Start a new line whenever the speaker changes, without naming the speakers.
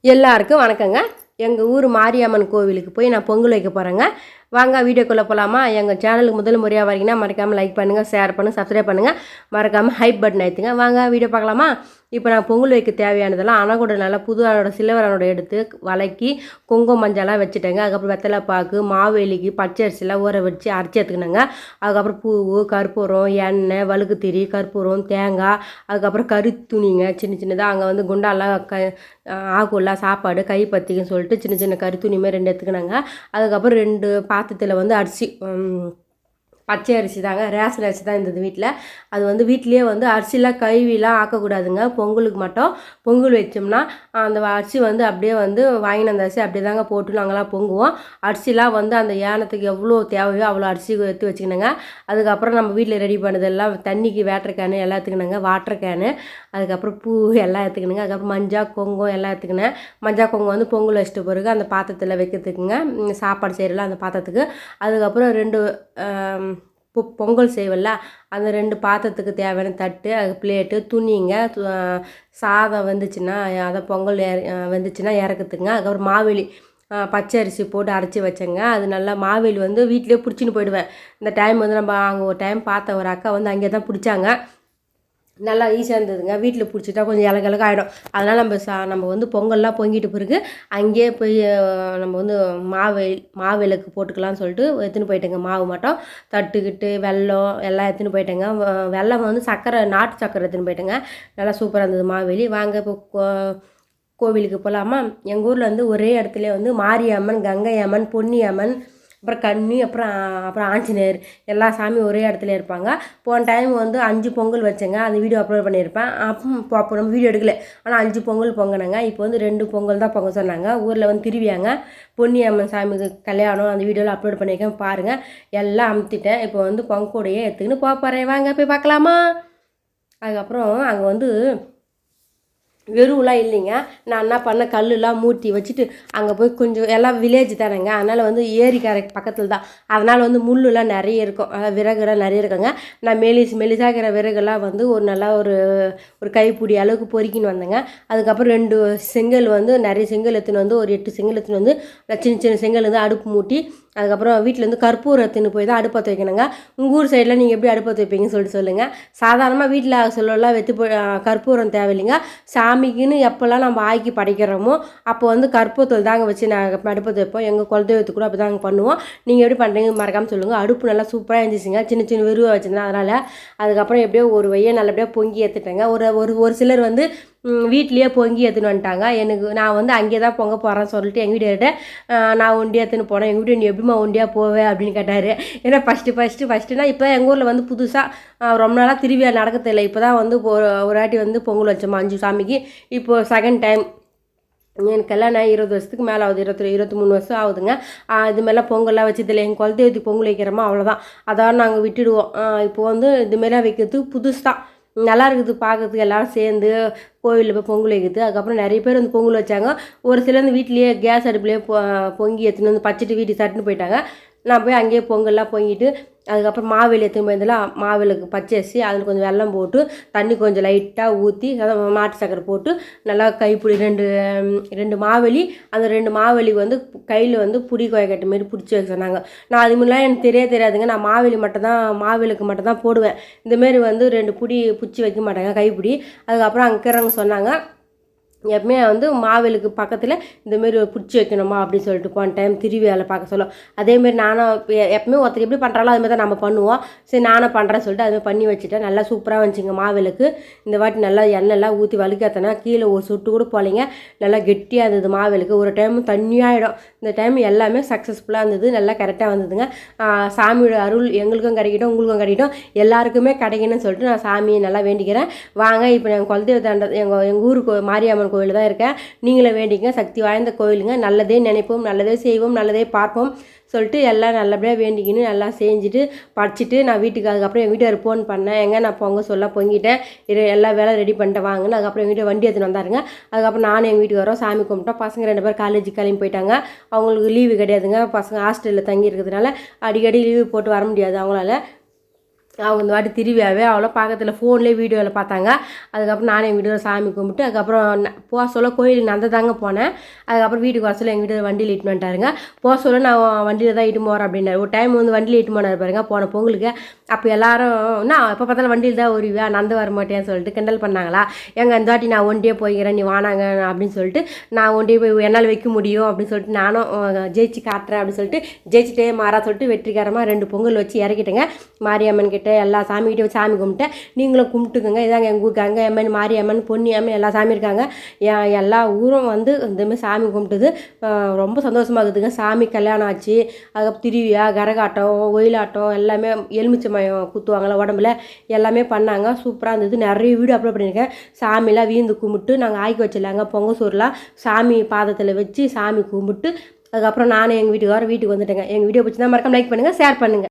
எல்லாருக்கும் வணக்கங்க. எங்கள் ஊர் மாரியம்மன் கோவிலுக்கு போய் நான் பொங்கல் வைக்க போகிறேங்க. வாங்க வீடியோக்குள்ளே போகலாமா? எங்கள் சேனலுக்கு முதல் முறையாக வரீங்கன்னா மறக்காமல் லைக் பண்ணுங்கள், ஷேர் பண்ணுங்கள், சப்ஸ்கிரைப் பண்ணுங்கள், மறக்காமல் ஹைப் பட்டன் அழுத்துங்க. வாங்க வீடியோ பார்க்கலாமா? இப்போ நான் பொங்கல் வைக்க தேவையானதெல்லாம் அணக்கூட நல்லா புது அணோட சில்வர் அணோட எடுத்து வதக்கி குங்குமம் மஞ்சளாக வச்சுட்டேங்க. அதுக்கப்புறம் வெத்தலை பாக்கு, மாவேலிக்கு பச்சை அரிசிலாம் ஊற வச்சு அரைச்சி எடுத்துக்கினேங்க. அதுக்கப்புறம் பூ, கற்பூரம், எண்ணெய், வழுக்குத்திரி, கற்பூரம், தேங்காய், அதுக்கப்புறம் கறி துணிங்க சின்ன சின்னதாக அங்கே வந்து குண்டாலாம் ஆகும்லாம் சாப்பாடு கை பற்றிக்குன்னு சொல்லிட்டு சின்ன சின்ன கறி துணிமே 2 எடுத்துக்கினாங்க. அதுக்கப்புறம் 2 பாத்திரத்தில் வந்து அரிசி பச்சை அரிசி தாங்க, ரேஷன் அரிசி தான் இருந்தது வீட்டில். அது வந்து வீட்லேயே வந்து அரிசிலாம் கழுவிலாம் ஆக்கக்கூடாதுங்க. பொங்கலுக்கு மட்டும் பொங்கல் வச்சோம்னா அந்த அரிசி வந்து அப்படியே வந்து வாங்கின அந்த அரிசி அப்படியே தாங்க போட்டு நாங்கள்லாம் பொங்குவோம். அரிசிலாம் வந்து அந்த ஏனத்துக்கு எவ்வளோ தேவையோ அவ்வளோ அரிசி எடுத்து வச்சுக்கணுங்க. அதுக்கப்புறம் நம்ம வீட்டில் ரெடி பண்ணதெல்லாம் தண்ணிக்கு வேட்டர் கேனு எல்லாம் எடுத்துக்கணுங்க, வாட்டர் கேனு, அதுக்கப்புறம் பூ எல்லாம் எடுத்துக்கணுங்க. அதுக்கப்புறம் மஞ்சள் குங்குமம் எல்லாம் எடுத்துக்கினேன். மஞ்சள் குங்குமம் வந்து பொங்கல் வச்சிட்ட பிறகு அந்த பாத்திரத்தில் வைக்கிறதுக்குங்க, சாப்பாடு செய்கிறல அந்த பாத்திரத்துக்கு. அதுக்கப்புறம் 2 பொங்கல் செய்வல்ல அந்த 2 பாத்திரத்துக்கு தேவையான தட்டு, அது பிளேட்டு, துணிங்க, சாதம் வந்துச்சுன்னா அதை பொங்கல் வந்துச்சுன்னா இறக்குத்துங்க. அதுக்கப்புறம் மாவேலி பச்சை அரிசி போட்டு அரைச்சி வச்சேங்க. அது நல்லா மாவேலி வந்து வீட்டிலே பிடிச்சின்னு போயிடுவேன். இந்த டைம் வந்து நம்ம அங்கே ஒரு டைம் பார்த்த ஒரு அக்கா வந்து அங்கே தான் பிடிச்சாங்க. நல்லா ஈஸியாக இருந்ததுங்க. வீட்டில் பிடிச்சிட்டா கொஞ்சம் இலக்கு ஆகிடும். அதனால் நம்ம வந்து பொங்கல்லாம் பொங்கிட்டு பிறகு அங்கேயே போய் நம்ம வந்து மாவிளக்கு போட்டுக்கலாம்னு சொல்லிட்டு எடுத்துன்னு போயிட்டேங்க. மாவு மட்டும் தட்டுக்கிட்டு வெல்லம் எல்லாம் எடுத்துன்னு போயிட்டேங்க. வெல்லம் வந்து சர்க்கரை, நாட்டு சர்க்கரை எடுத்துன்னு போயிட்டேங்க. நல்லா சூப்பராக இருந்தது மாவேலி. வாங்க இப்போ கோவிலுக்கு போகலாமா? எங்கள் ஊரில் வந்து ஒரே இடத்துல வந்து மாரியம்மன், கங்கை அம்மன், பொன்னி அம்மன், அப்புறம் கன்னி, அப்புறம் ஆஞ்சநேயர் எல்லா சாமியும் ஒரே இடத்துல இருப்பாங்க. போன டைம் வந்து 5 பொங்கல் வச்சேங்க. அந்த வீடியோ அப்லோட் பண்ணியிருப்பேன். அப்போ நம்ம வீடியோ எடுக்கல, ஆனால் 5 பொங்கல் பொங்கினேங்க. இப்போ வந்து 2 பொங்கல் தான் பொங்க சொன்னாங்க. ஊரில் வந்து திருவியாங்க, பொன்னியம்மன் சாமிக்கு கல்யாணம். அந்த வீடியோவில் அப்லோட் பண்ணியிருக்கேன் பாருங்கள். எல்லாம் அமுத்திட்டேன். இப்போ வந்து பொங்கக்கூடையே எடுத்துக்கின்னு போகிறேன். வாங்க போய் பார்க்கலாமா? அதுக்கப்புறம் அங்கே வந்து வெறுவெலாம் இல்லைங்க. நான் என்ன பண்ணேன், கல்லுலாம் மூட்டி வச்சுட்டு அங்கே போய் கொஞ்சம் எல்லாம் வில்லேஜ் தானேங்க, அதனால் வந்து ஏரிக்கரை பக்கத்தில் தான், அதனால் வந்து முள்ளுலாம் நிறைய இருக்கும், விறகுலாம் நிறைய இருக்குங்க. நான் மெலிசாக இருக்கிற விறகுலாம் வந்து ஒரு நல்லா ஒரு கைப்பிடி அளவுக்கு பொறுக்கின்னு வந்தேங்க. அதுக்கப்புறம் 2 செங்கல் வந்து நிறைய செங்கல் எடுத்துன்னு வந்து ஒரு 8 செங்கல் எடுத்துன்னு வந்து சின்ன சின்ன செங்கல் வந்து அடுப்பு மூட்டி, அதுக்கப்புறம் வீட்டில் வந்து கற்பூரம் எடுத்துன்னு போய் தான் அடுப்பத்தை வைக்கணுங்க. உங்கள் ஊர் சைடில் நீங்கள் எப்படி அடுப்பத்தை வைப்பீங்கன்னு சொல்லிட்டு சொல்லுங்கள். சாதாரணமாக வீட்டில் சொல்லலாம் கற்பூரம் தேவையில்லைங்க. சாமிக்குன்னு எப்போல்லாம் நம்ம ஆக்கி படைக்கிறோமோ அப்போ வந்து கற்பூரத்தில் தாங்க வச்சு நாங்கள் அடுப்பத்தை வைப்போம். எங்கள் குலதெய்வத்துக்கு கூட அப்படி தாங்க பண்ணுவோம். நீங்கள் எப்படி பண்ணுறீங்க மறக்காமல் சொல்லுங்கள். அடுப்பு நல்லா சூப்பராக இருந்துச்சுங்க. சின்ன சின்ன வெறுவாக வச்சுருந்தேன் அதனால். அதுக்கப்புறம் எப்படியோ ஒரு வையை நல்லபடியாக பொங்கி ஏற்றுட்டேங்க. ஒரு சிலர் வந்து வீட்லேயே பொங்கி எடுத்துன்னு வந்துட்டாங்க. நான் வந்து அங்கே தான் பொங்க போகிறேன்னு சொல்லிட்டு எங்கள் வீட்டுக்கிட்ட நான் ஒண்டியாக எடுத்துன்னு போனேன். எங்கள் வீட்டு நீ எப்படிமா ஒண்டியாக போவேன் அப்படின்னு கேட்டார். ஏன்னா ஃபஸ்ட்டுனா இப்போ எங்கள் ஊரில் வந்து புதுசாக ரொம்ப நாளாக திருவிழா நடக்கத்தில்லை. இப்போ தான் வந்து ஒரு வாட்டி வந்து பொங்கல் வச்சோமா 5 சாமிக்கு. இப்போது செகண்ட் டைம். எனக்கு கல்யாணம் 20 வருஷத்துக்கு மேலே ஆகுது, 23 வருஷம் ஆகுதுங்க. இதுமாரிலாம் பொங்கல்லாம் வச்சதில்லை. எங்கள் குலதெய்வத்துக்கு பொங்கல் வைக்கிறோமா அவ்வளோதான், அதான் நாங்கள் விட்டுடுவோம். இப்போ வந்து இதுமாரிலாம் வைக்கிறதுக்கு புதுசு தான், நல்லா இருக்குது பார்க்கறதுக்கு. எல்லோரும் சேர்ந்து கோவிலில் போய் பொங்கல் வைக்கிறது. அதுக்கப்புறம் நிறைய பேர் வந்து பொங்கல் வச்சாங்க. ஒரு சிலர் வந்து வீட்லேயே கேஸ் அடுப்புலேயே பொங்கி எடுத்துன்னு வந்து பச்சிட்டு வீட்டுக்கு சட்டுன்னு போயிட்டாங்க. நான் போய் அங்கேயே பொங்கல்லாம் பொங்கிட்டு அதுக்கப்புறம் மாவேலி எடுத்துன்னு போயிருந்தெல்லாம் மாவேலுக்கு பச்சை அரிசி அதில் கொஞ்சம் வெல்லம் போட்டு தண்ணி கொஞ்சம் லைட்டாக ஊற்றி நாட்டு சக்கரை போட்டு நல்லா கைப்பிடி 2 மாவேலி, அந்த 2 மாவேலி வந்து கையில் வந்து புடி கோயக்கட்ட மாரி பிடிச்சி வைக்க சொன்னாங்க. நான் அது முன்னாடி எனக்கு தெரியாதுங்க. நான் மாவேலுக்கு மட்டும் தான் போடுவேன். இந்தமாரி வந்து 2 புடி பிடிச்சி வைக்க மாட்டாங்க கைப்பிடி. அதுக்கப்புறம் அங்கே இருக்கிறவங்க சொன்னாங்க, எப்பவுமே வந்து மாவேலுக்கு பக்கத்தில் இந்தமாரி பிடிச்சி வைக்கணுமா அப்படின்னு சொல்லிட்டு போன டைம் திருவிழாவில் பார்க்க சொல்லும். அதேமாரி நானும் எப்பவுமே ஒருத்தர் எப்படி பண்ணுறாலோ அதுமாதிரி தான் நம்ம பண்ணுவோம். சரி நானும் பண்ணுறேன்னு சொல்லிட்டு அதுமாதிரி பண்ணி வச்சுட்டேன். நல்லா சூப்பராக வந்துச்சுங்க மாவேலுக்கு. இந்த வாட்டி நல்லா எண்ணெய்லாம் ஊற்றி வலிக்காத்தனா கீழே ஒரு சொட்டு கூட போலிங்க. நல்லா கெட்டியாக இருந்தது மாவேலுக்கு. ஒரு டைம் தண்ணியாகிடும். இந்த டைம் எல்லாமே சக்ஸஸ்ஃபுல்லாக இருந்தது, நல்லா கரெக்டாக வந்ததுங்க. சாமியோட அருள் எங்களுக்கும் கிடைக்கட்டும், உங்களுக்கும் கிடைக்கட்டும், எல்லாருக்குமே கிடைக்கணும்னு சொல்லிட்டு நான் சாமியை நல்லா வேண்டிக்கிறேன். வாங்க இப்போ எங்கள் குலதெய்வத்தாண்ட எங்கள் ஊருக்கு மாரியம்மன் கோவில் தான் இருக்கேன். நீங்களே வேண்டிங்க, சக்தி வாய்ந்த கோவிலுங்க. நல்லதே நினைப்போம், நல்லதே செய்வோம், நல்லதே பார்ப்போம் சொல்லிட்டு எல்லாம் நல்லபடியாக வேண்டிக்கின்னு நல்லா செஞ்சுட்டு படிச்சுட்டு நான் வீட்டுக்கு அதுக்கப்புறம் எங்கள் வீட்டுக்காரர் ஃபோன் பண்ணேன். எங்கே நான் பொங்க பொங்கிட்டேன், எல்லா வேலை ரெடி பண்ணிட்டு வாங்கன்னு. அதுக்கப்புறம் எங்கள் வீட்டை வண்டி எடுத்துன்னு வந்தாருங்க. அதுக்கப்புறம் நானும் எங்கள் வீட்டுக்கு வரோம், சாமி கும்பிட்டோம். பசங்க 2 பேர் காலேஜுக்கு கிளம்பி போயிட்டாங்க. அவங்களுக்கு லீவு கிடையாதுங்க, பசங்க ஹாஸ்டலில் தங்கி இருக்கிறதுனால அடிக்கடி லீவு போட்டு வர முடியாது அவங்களால. அவங்க இந்த வாட்டி திருவிழாவே அவ்வளோ பக்கத்தில் ஃபோன்லேயே வீடியோவில் பார்த்தாங்க. அதுக்கப்புறம் நானும் எங்கள் வீட்டில் சாமி கும்பிட்டு அதுக்கப்புறம் போக சொல்ல கோயிலுக்கு நான் தாங்க போனேன். அதுக்கப்புறம் வீட்டுக்கு வர சொல்ல எங்கள் வீட்டில் வண்டியில் இட்டுன்னு வந்துட்டாருங்க. போக சொல்ல நான் வண்டியில் தான் இட்டு போகிறேன் அப்படின்னாரு. ஒரு டைம் வந்து வண்டியில் இட்டு போனார் பாருங்க போன பொங்கலுக்கு. அப்போ எல்லாரும் நான் எப்போ பார்த்தாலும் வண்டியில் தான் வருவியா நடந்து வர மாட்டேன்னு சொல்லிட்டு கிண்டல் பண்ணாங்களா. எங்கள் இந்த வாட்டி நான் ஒண்டியே போய்க்கிறேன் நீ வானாங்க அப்படின்னு சொல்லிட்டு நான் ஒண்டியே போய் என்னால் வைக்க முடியும் அப்படின்னு சொல்லிட்டு நானும் ஜெயிச்சு காட்டுறேன் அப்படின்னு சொல்லிட்டு ஜெயிச்சிட்டே மாறா சொல்லிட்டு வெற்றிகரமாக 2 பொங்கல் வச்சு இறக்கிட்டேங்க. மாரியம்மன் கிட்ட எல்லா சாமிகிட்ட வச்சு சாமி கும்பிட்டேன். நீங்களும் கும்பிட்டுக்குங்க. இதாங்க எங்கள் ஊருக்கு அங்கம்மன் மாரியம்மன் பொன்னியம்மன் எல்லா சாமி இருக்காங்க. எல்லா ஊரும் வந்து இந்தமாதிரி சாமி கும்பிட்டுது. ரொம்ப சந்தோஷமாக இருக்குதுங்க. சாமி கல்யாணம் ஆச்சு. அதுக்கப்புறம் திருவிழா கரகாட்டம் ஒயிலாட்டம் எல்லாமே எலுமிச்சமயம் குத்துவாங்கள உடம்புல எல்லாமே பண்ணாங்க. சூப்பராக இருந்தது. நிறைய வீடியோ அப்லோட் பண்ணியிருக்கேன். சாமிலாம் வீந்து கும்பிட்டு நாங்கள் ஆக்கி வச்சிடலாங்க. பொங்கல் சோறுலாம் சாமி பாதத்தில் வச்சு சாமி கும்பிட்டு அதுக்கப்புறம் நானும் எங்கள் வீட்டுக்கு வீட்டுக்கு வந்துட்டேங்க. எங்கள் வீடியோ பிடிச்சிருந்தா மறக்காம லைக் பண்ணுங்கள், ஷேர் பண்ணுங்கள்.